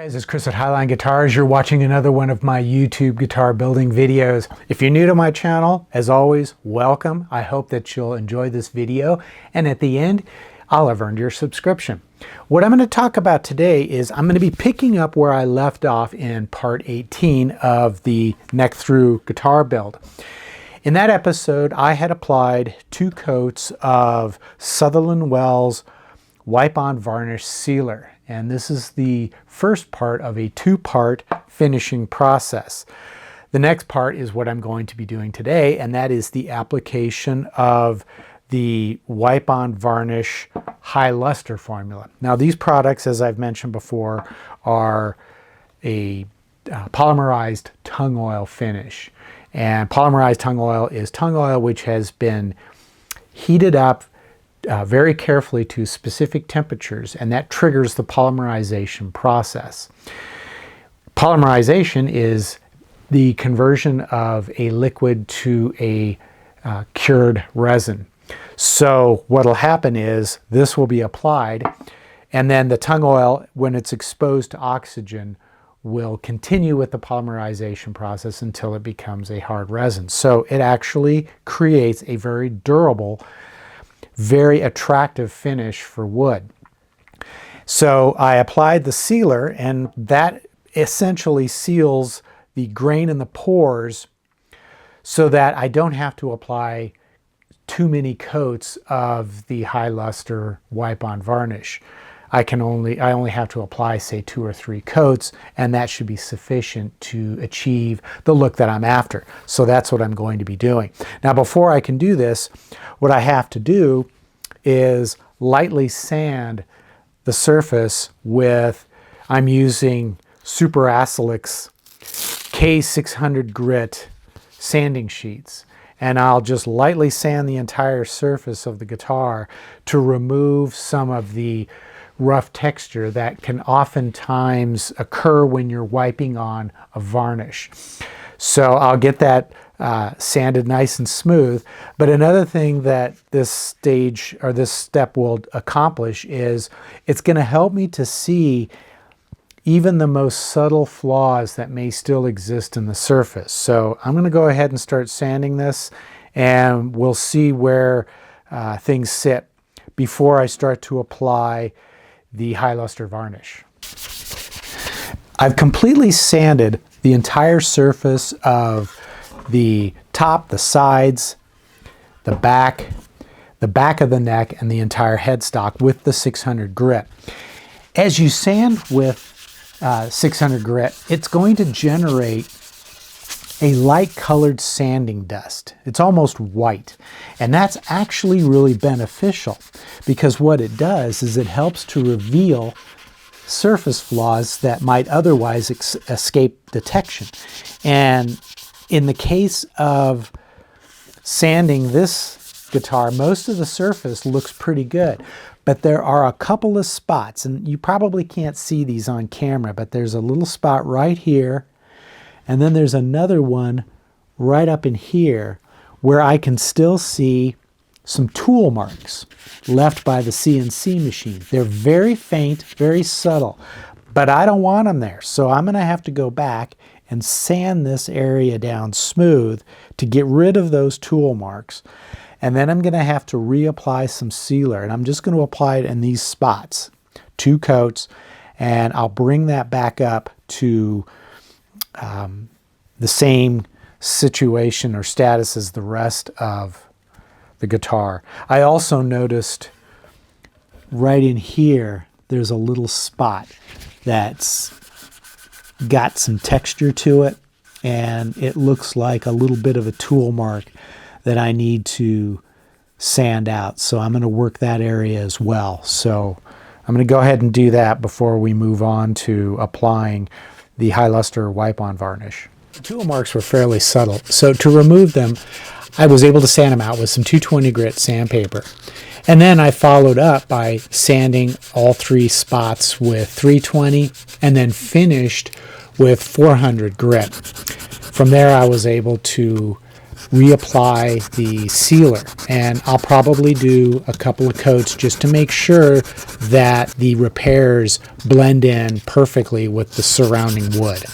Guys, it's Chris at Highline Guitars. You're watching another one of my YouTube guitar building videos. If you're new to my channel, as always, welcome. I hope that you'll enjoy this video, and at the end, I'll have earned your subscription. What I'm going to talk about today is I'm going to be picking up where I left off in part 18 of the neck through guitar build. In that episode, I had applied 2 coats of Sutherland Wells wipe-on varnish sealer. And this is the first part of a 2-part finishing process. The next part is what I'm going to be doing today, and that is the application of the wipe-on varnish high luster formula. Now these products, as I've mentioned before, are a polymerized tung oil finish. And polymerized tung oil is tung oil which has been heated up very carefully to specific temperatures, and that triggers the polymerization process. Polymerization is the conversion of a liquid to a cured resin. So what'll happen is this will be applied, and then the tung oil, when it's exposed to oxygen, will continue with the polymerization process until it becomes a hard resin. So it actually creates a very durable, very attractive finish for wood. So I applied the sealer, and that essentially seals the grain and the pores so that I don't have to apply too many coats of the high luster wipe-on varnish. I only have to apply, say, 2 or 3 coats, and that should be sufficient to achieve the look that I'm after. So that's what I'm going to be doing. Now, before I can do this, what I have to do is lightly sand the surface with, I'm using Super Acrylics K600 grit sanding sheets. And I'll just lightly sand the entire surface of the guitar to remove some of the rough texture that can oftentimes occur when you're wiping on a varnish. So I'll get that sanded nice and smooth. But another thing that this stage or this step will accomplish is it's going to help me to see even the most subtle flaws that may still exist in the surface. So I'm going to go ahead and start sanding this, and we'll see where things sit before I start to apply the high luster varnish. I've completely sanded the entire surface of the top, the sides, the back of the neck, and the entire headstock with the 600 grit. As you sand with 600 grit, it's going to generate a light colored sanding dust. It's almost white, and that's actually really beneficial because what it does is it helps to reveal surface flaws that might otherwise escape detection. And in the case of sanding this guitar, most of the surface looks pretty good, but there are a couple of spots, and you probably can't see these on camera, but there's a little spot right here, and then there's another one right up in here where I can still see some tool marks left by the CNC machine. They're very faint, very subtle, but I don't want them there. So I'm going to have to go back and sand this area down smooth to get rid of those tool marks. And then I'm going to have to reapply some sealer, and I'm just going to apply it in these spots, 2 coats, and I'll bring that back up to the same situation or status as the rest of the guitar. I also noticed right in here there's a little spot that's got some texture to it, and it looks like a little bit of a tool mark that I need to sand out. So I'm going to work that area as well. So I'm going to go ahead and do that before we move on to applying the high luster wipe-on varnish. The tool marks were fairly subtle, so to remove them, I was able to sand them out with some 220 grit sandpaper. And then I followed up by sanding all 3 spots with 320 and then finished with 400 grit. From there I was able to reapply the sealer. And I'll probably do a couple of coats just to make sure that the repairs blend in perfectly with the surrounding wood.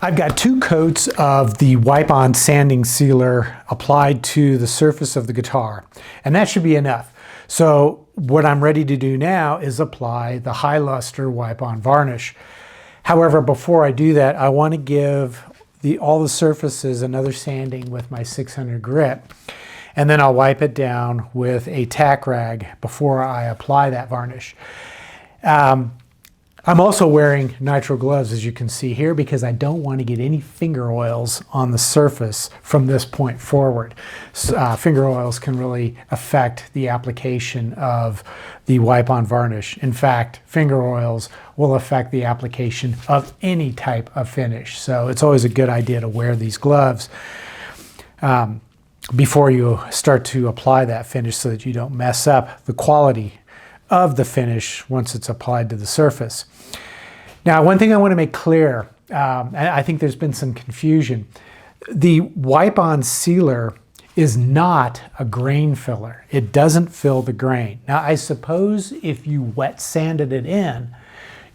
I've got 2 coats of the wipe-on sanding sealer applied to the surface of the guitar, and that should be enough. So what I'm ready to do now is apply the high luster wipe-on varnish. However, before I do that, I want to give all the surfaces another sanding with my 600 grit, and then I'll wipe it down with a tack rag before I apply that varnish. I'm also wearing nitrile gloves, as you can see here, because I don't want to get any finger oils on the surface from this point forward. Finger oils can really affect the application of the wipe-on varnish. In fact, finger oils will affect the application of any type of finish. So it's always a good idea to wear these gloves before you start to apply that finish so that you don't mess up the quality of the finish once it's applied to the surface. Now, one thing I want to make clear, and I think there's been some confusion, the wipe-on sealer is not a grain filler. It doesn't fill the grain. Now, I suppose if you wet sanded it in,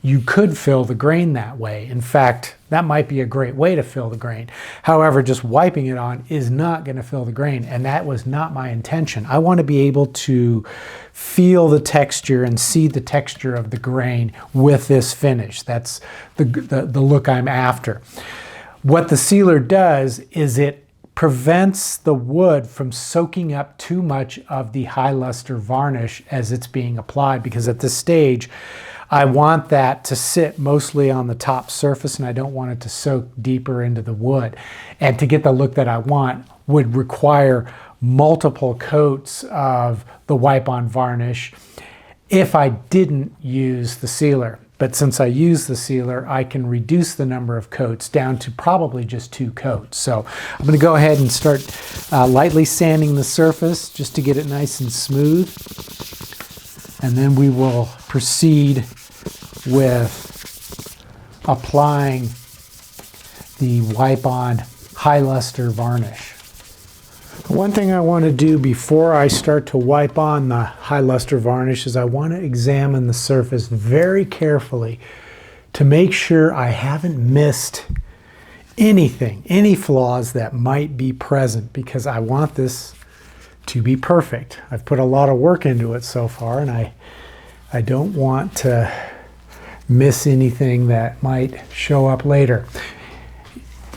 you could fill the grain that way. In fact, that might be a great way to fill the grain. However, just wiping it on is not going to fill the grain, and that was not my intention. I want to be able to feel the texture and see the texture of the grain with this finish. That's the look I'm after. What the sealer does is it prevents the wood from soaking up too much of the high luster varnish as it's being applied, because at this stage, I want that to sit mostly on the top surface and I don't want it to soak deeper into the wood. And to get the look that I want would require multiple coats of the wipe-on varnish if I didn't use the sealer. But since I use the sealer, I can reduce the number of coats down to probably just 2 coats. So I'm going to go ahead and start lightly sanding the surface just to get it nice and smooth. And then we will proceed with applying the wipe-on high luster varnish. One thing I want to do before I start to wipe on the high luster varnish is I want to examine the surface very carefully to make sure I haven't missed anything, any flaws that might be present, because I want this to be perfect. I've put a lot of work into it so far, and I don't want to miss anything that might show up later.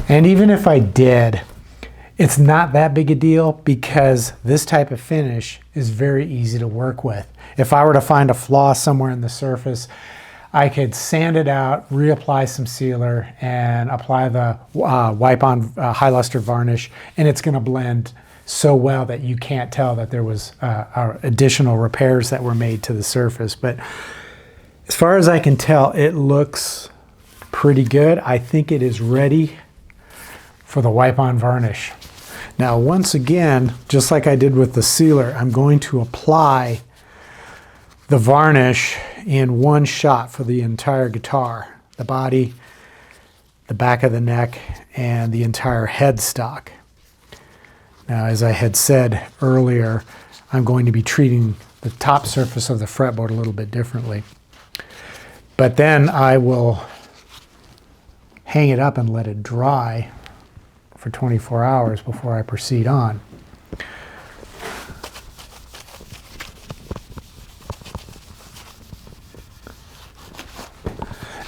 And even if I did, it's not that big a deal, because this type of finish is very easy to work with. If I were to find a flaw somewhere in the surface, I could sand it out, reapply some sealer, and apply the wipe-on high luster varnish, and it's going to blend so well that you can't tell that there was additional repairs that were made to the surface. But as far as I can tell, it looks pretty good. I think it is ready for the wipe-on varnish. Now, once again, just like I did with the sealer, I'm going to apply the varnish in one shot for the entire guitar, the body, the back of the neck, and the entire headstock. Now, as I had said earlier, I'm going to be treating the top surface of the fretboard a little bit differently. But then I will hang it up and let it dry for 24 hours before I proceed on.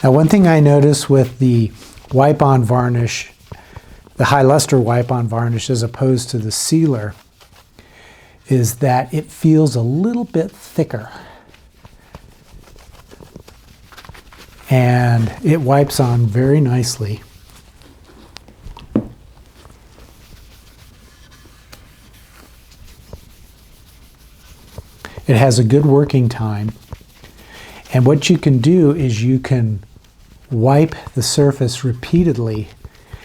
Now, one thing I noticed with the wipe-on varnish, the high luster wipe-on varnish as opposed to the sealer, is that it feels a little bit thicker. And it wipes on very nicely. It has a good working time. And what you can do is you can wipe the surface repeatedly,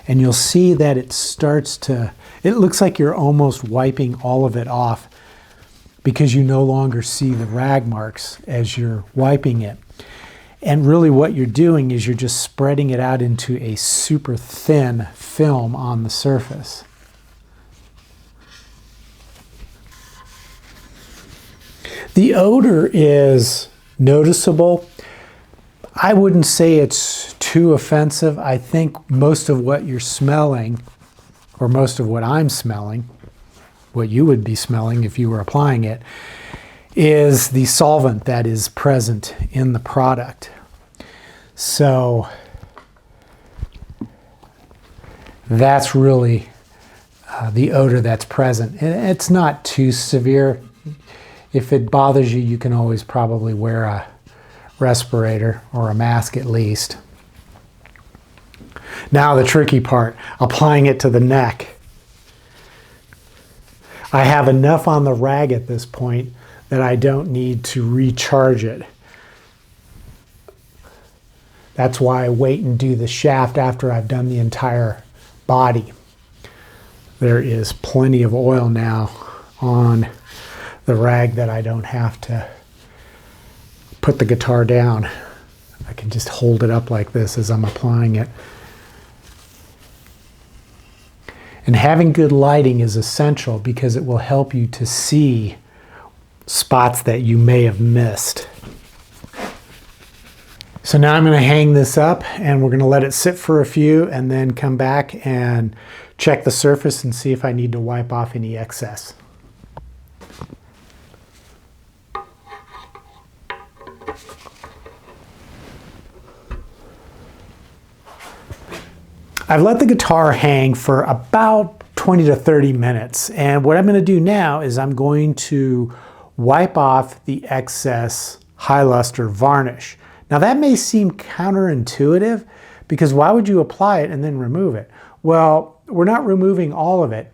and you'll see that it starts to, it looks like you're almost wiping all of it off because you no longer see the rag marks as you're wiping it. And really what you're doing is you're just spreading it out into a super thin film on the surface. The odor is noticeable. I wouldn't say it's too offensive. I think most of what you're smelling, or most of what I'm smelling, what you would be smelling if you were applying it, is the solvent that is present in the product. So that's really the odor that's present. It's not too severe. If it bothers you, you can always probably wear a respirator or a mask at least. Now the tricky part, applying it to the neck. I have enough on the rag at this point that I don't need to recharge it. That's why I wait and do the shaft after I've done the entire body. There is plenty of oil now on the rag that I don't have to put the guitar down. I can just hold it up like this as I'm applying it. And having good lighting is essential because it will help you to see spots that you may have missed. So now I'm going to hang this up and we're going to let it sit for a few and then come back and check the surface and see if I need to wipe off any excess. I've let the guitar hang for about 20 to 30 minutes, and what I'm going to do now is I'm going to wipe off the excess high luster varnish. Now that may seem counterintuitive because why would you apply it and then remove it? Well, we're not removing all of it,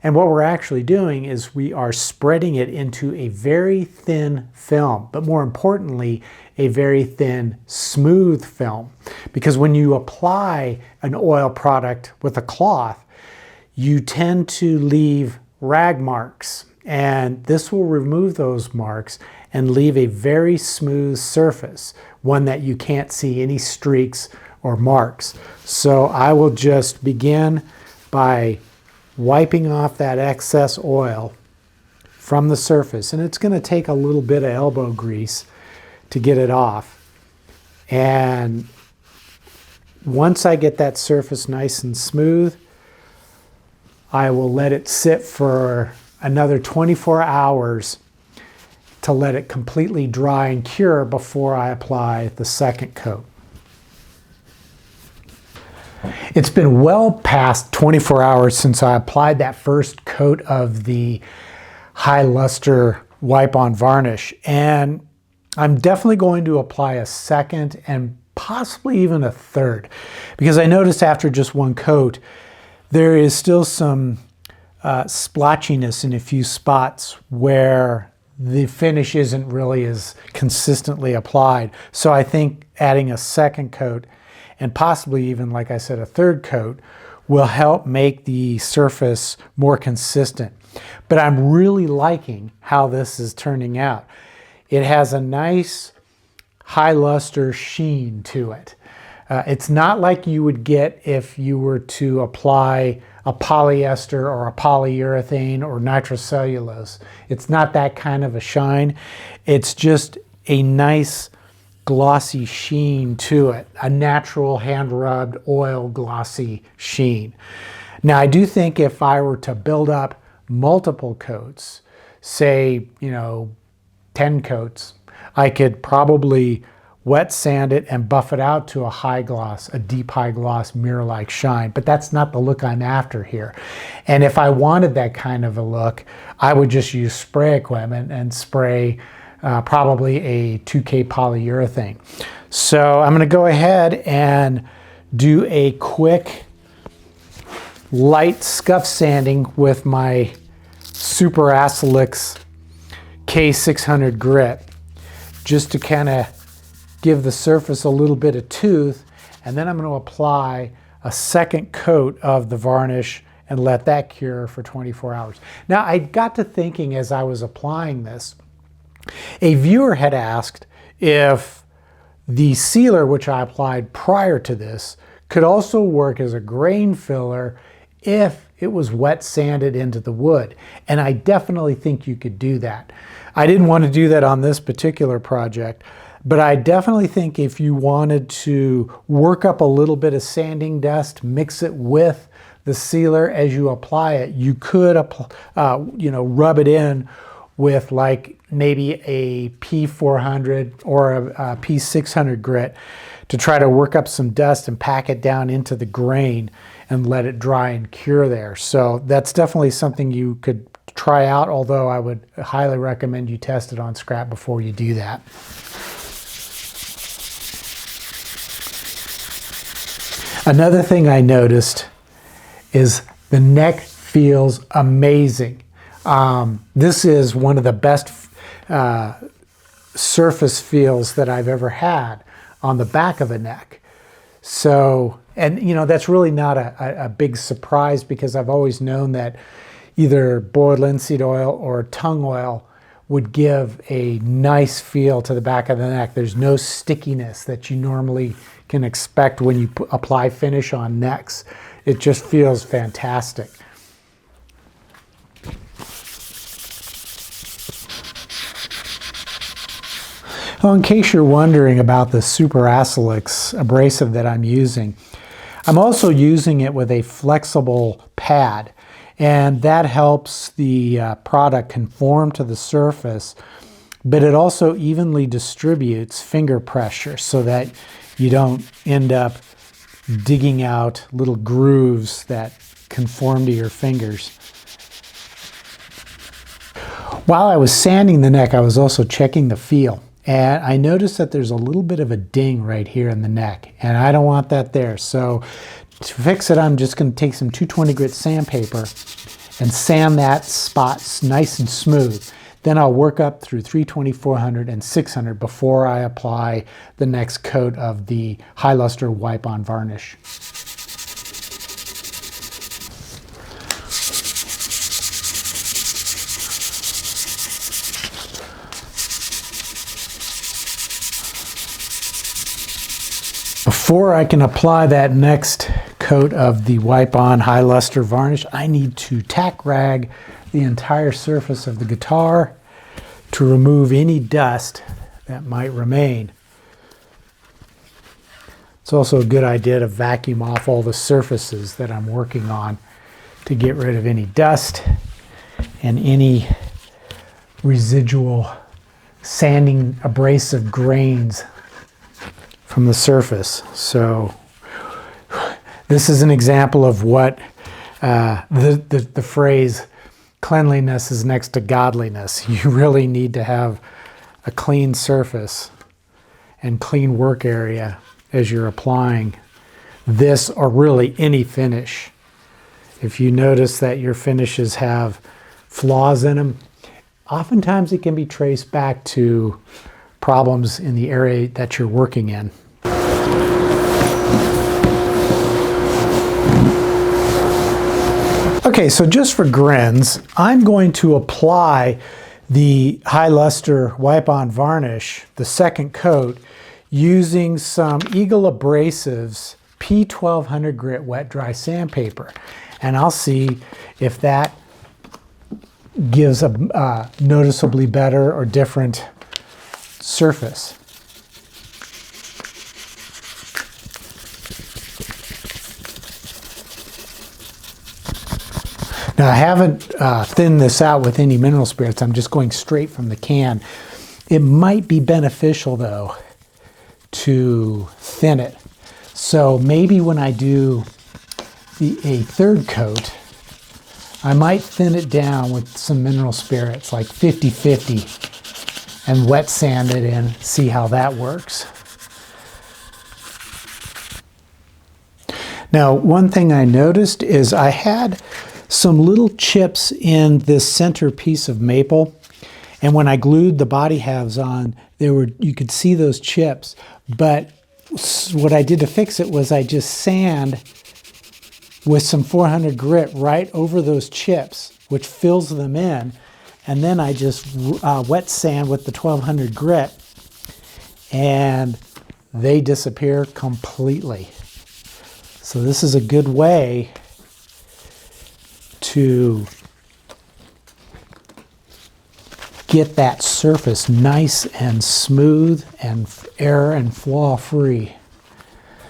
and what we're actually doing is we are spreading it into a very thin film, but more importantly, a very thin, smooth film. Because when you apply an oil product with a cloth, you tend to leave rag marks, and this will remove those marks and leave a very smooth surface, one that you can't see any streaks or marks. So I will just begin by wiping off that excess oil from the surface, and it's going to take a little bit of elbow grease to get it off. And once I get that surface nice and smooth, I will let it sit for another 24 hours to let it completely dry and cure before I apply the second coat. It's been well past 24 hours since I applied that first coat of the high luster wipe-on varnish, and I'm definitely going to apply a second and possibly even a third, because I noticed after just one coat there is still some splotchiness in a few spots where the finish isn't really as consistently applied. So I think adding a second coat and possibly even, like I said, a third coat will help make the surface more consistent. But I'm really liking how this is turning out. It has a nice high luster sheen to it. It's not like you would get if you were to apply a polyester or a polyurethane or nitrocellulose. It's not that kind of a shine. It's just a nice glossy sheen to it, a natural hand-rubbed oil glossy sheen. Now I do think if I were to build up multiple coats, say, 10 coats, I could probably wet sand it, and buff it out to a high gloss, a deep high gloss mirror-like shine. But that's not the look I'm after here. And if I wanted that kind of a look, I would just use spray equipment and spray probably a 2K polyurethane. So I'm going to go ahead and do a quick light scuff sanding with my Super Acelix K600 grit, just to kind of give the surface a little bit of tooth, and then I'm going to apply a second coat of the varnish and let that cure for 24 hours. Now, I got to thinking as I was applying this, a viewer had asked if the sealer which I applied prior to this could also work as a grain filler if it was wet sanded into the wood. And I definitely think you could do that. I didn't want to do that on this particular project, but I definitely think if you wanted to work up a little bit of sanding dust, mix it with the sealer as you apply it, you could rub it in with like maybe a P400 or a P600 grit to try to work up some dust and pack it down into the grain and let it dry and cure there. So that's definitely something you could try out, although I would highly recommend you test it on scrap before you do that. Another thing I noticed is the neck feels amazing. This is one of the best surface feels that I've ever had on the back of a neck. So, and you know, that's really not a big surprise, because I've always known that either boiled linseed oil or tung oil would give a nice feel to the back of the neck. There's no stickiness that you normally can expect when you apply finish on necks. It just feels fantastic. Well, in case you're wondering about the Super Acelix abrasive that I'm using, I'm also using it with a flexible pad, and that helps the product conform to the surface, but it also evenly distributes finger pressure so that you don't end up digging out little grooves that conform to your fingers. While I was sanding the neck, I was also checking the feel. And I noticed that there's a little bit of a ding right here in the neck, and I don't want that there. So to fix it, I'm just going to take some 220 grit sandpaper and sand that spot nice and smooth. Then I'll work up through 320, 400, and 600 before I apply the next coat of the high luster wipe-on varnish. Before I can apply that next coat of the wipe-on high luster varnish, I need to tack rag the entire surface of the guitar to remove any dust that might remain. It's also a good idea to vacuum off all the surfaces that I'm working on to get rid of any dust and any residual sanding abrasive grains from the surface. So this is an example of what the phrase cleanliness is next to godliness. You really need to have a clean surface and clean work area as you're applying this, or really any finish. If you notice that your finishes have flaws in them, oftentimes it can be traced back to problems in the area that you're working in. Okay, so just for grins, I'm going to apply the high luster wipe-on varnish, the second coat, using some Eagle Abrasives P1200 grit wet dry sandpaper. And I'll see if that gives a noticeably better or different surface. Now, I haven't thinned this out with any mineral spirits. I'm just going straight from the can. It might be beneficial, though, to thin it. So maybe when I do a third coat, I might thin it down with some mineral spirits, like 50-50, and wet sand it in, see how that works. Now, one thing I noticed is I had some little chips in this center piece of maple, and when I glued the body halves on, you could see those chips. But what I did to fix it was I just sand with some 400 grit right over those chips, which fills them in, and then I just wet sand with the 1200 grit, and they disappear completely. So this is a good way to get that surface nice and smooth and error and flaw free.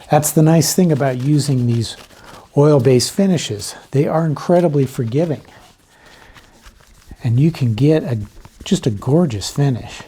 That's the nice thing about using these oil-based finishes. They are incredibly forgiving, and you can get just a gorgeous finish.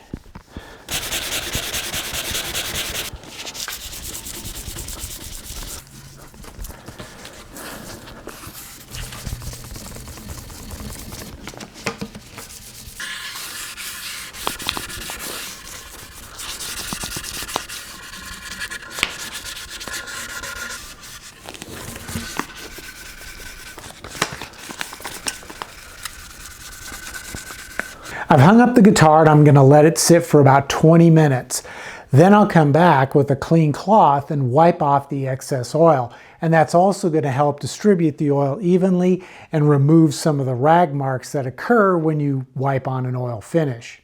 I've hung up the guitar and I'm going to let it sit for about 20 minutes. Then I'll come back with a clean cloth and wipe off the excess oil. And that's also going to help distribute the oil evenly and remove some of the rag marks that occur when you wipe on an oil finish.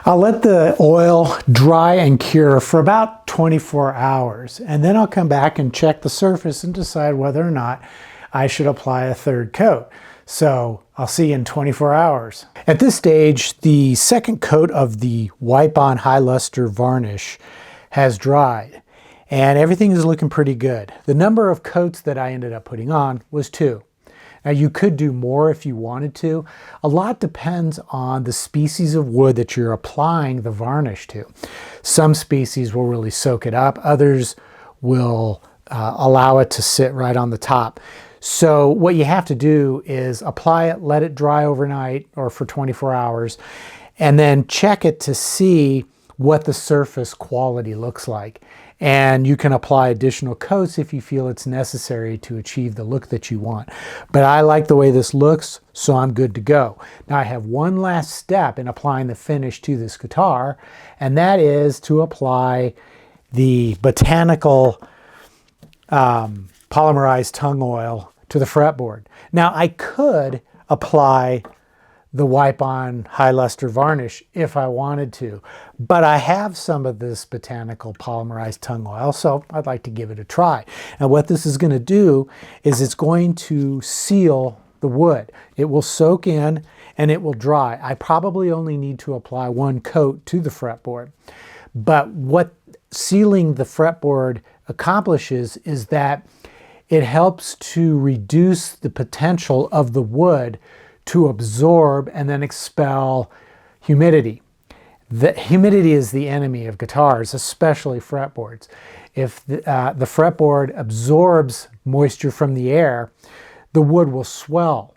I'll let the oil dry and cure for about 24 hours, and then I'll come back and check the surface and decide whether or not I should apply a third coat. So I'll see you in 24 hours. At this stage, the second coat of the wipe-on high luster varnish has dried, and everything is looking pretty good. The number of coats that I ended up putting on was 2. Now, you could do more if you wanted to. A lot depends on the species of wood that you're applying the varnish to. Some species will really soak it up. Others will allow it to sit right on the top. So what you have to do is apply it, let it dry overnight or for 24 hours, and then check it to see what the surface quality looks like. And you can apply additional coats if you feel it's necessary to achieve the look that you want. But I like the way this looks, so I'm good to go. Now I have one last step in applying the finish to this guitar, and that is to apply the botanical polymerized tung oil to the fretboard. Now I could apply the wipe-on high luster varnish if I wanted to, but I have some of this botanical polymerized tung oil, so I'd like to give it a try. And what this is going to do is it's going to seal the wood. It will soak in and it will dry. I probably only need to apply 1 coat to the fretboard, but what sealing the fretboard accomplishes is that it helps to reduce the potential of the wood to absorb and then expel humidity. The humidity is the enemy of guitars, especially fretboards. If the fretboard absorbs moisture from the air, the wood will swell.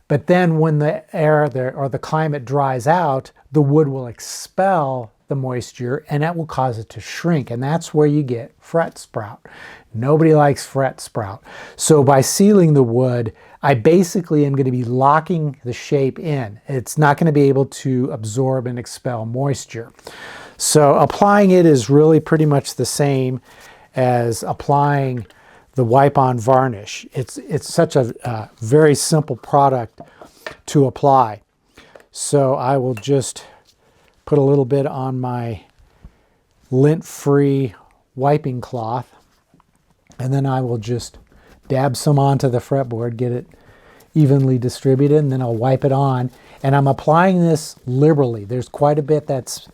But then when the air or the climate dries out, the wood will expel the moisture and that will cause it to shrink, and that's where you get fret sprout. Nobody likes fret sprout. So by sealing the wood, I basically am going to be locking the shape in. It's not going to be able to absorb and expel moisture. So applying it is really pretty much the same as applying the wipe-on varnish. It's such a very simple product to apply. So I will just put a little bit on my lint-free wiping cloth, and then I will just dab some onto the fretboard, get it evenly distributed, and then I'll wipe it on. And I'm applying this liberally. There's quite a bit that's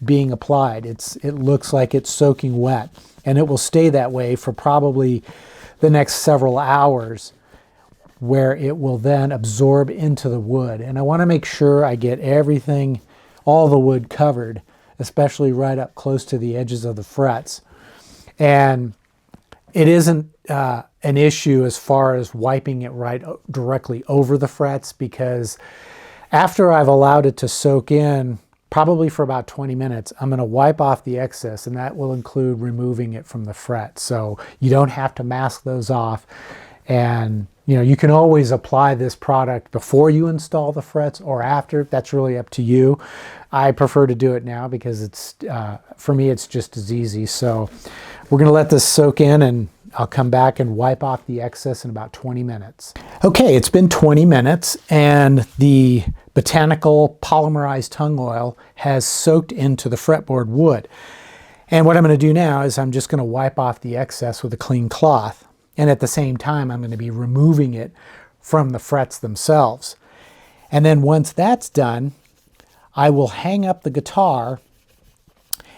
being applied. It looks like it's soaking wet, and it will stay that way for probably the next several hours, where it will then absorb into the wood. And I want to make sure I get everything, all the wood covered, especially right up close to the edges of the frets. And it isn't an issue as far as wiping it right directly over the frets, because after I've allowed it to soak in, probably for about 20 minutes, I'm going to wipe off the excess, and that will include removing it from the fret. So you don't have to mask those off. And you can always apply this product before you install the frets or after. That's really up to you. I prefer to do it now because it's for me, it's just as easy. So we're going to let this soak in, and I'll come back and wipe off the excess in about 20 minutes. Okay, it's been 20 minutes, and the botanical polymerized tung oil has soaked into the fretboard wood. And what I'm going to do now is I'm just going to wipe off the excess with a clean cloth. And at the same time, I'm going to be removing it from the frets themselves. And then once that's done, I will hang up the guitar,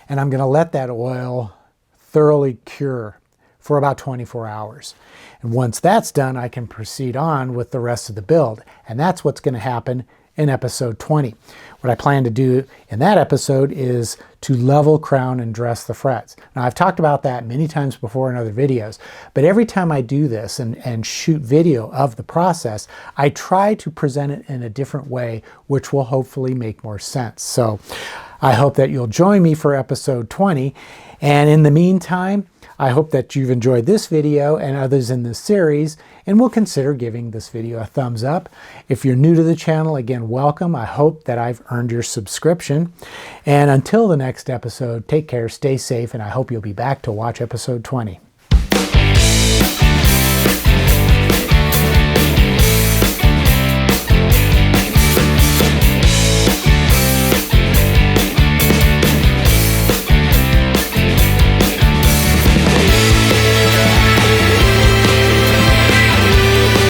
and I'm going to let that oil thoroughly cure for about 24 hours. And once that's done, I can proceed on with the rest of the build. And that's what's going to happen in episode 20. What I plan to do in that episode is to level, crown, and dress the frets. Now, I've talked about that many times before in other videos, but every time I do this and shoot video of the process, I try to present it in a different way, which will hopefully make more sense. So I hope that you'll join me for episode 20. And in the meantime, I hope that you've enjoyed this video and others in this series, and will consider giving this video a thumbs up. If you're new to the channel, again, welcome. I hope that I've earned your subscription. And until the next episode, take care, stay safe, and I hope you'll be back to watch episode 20.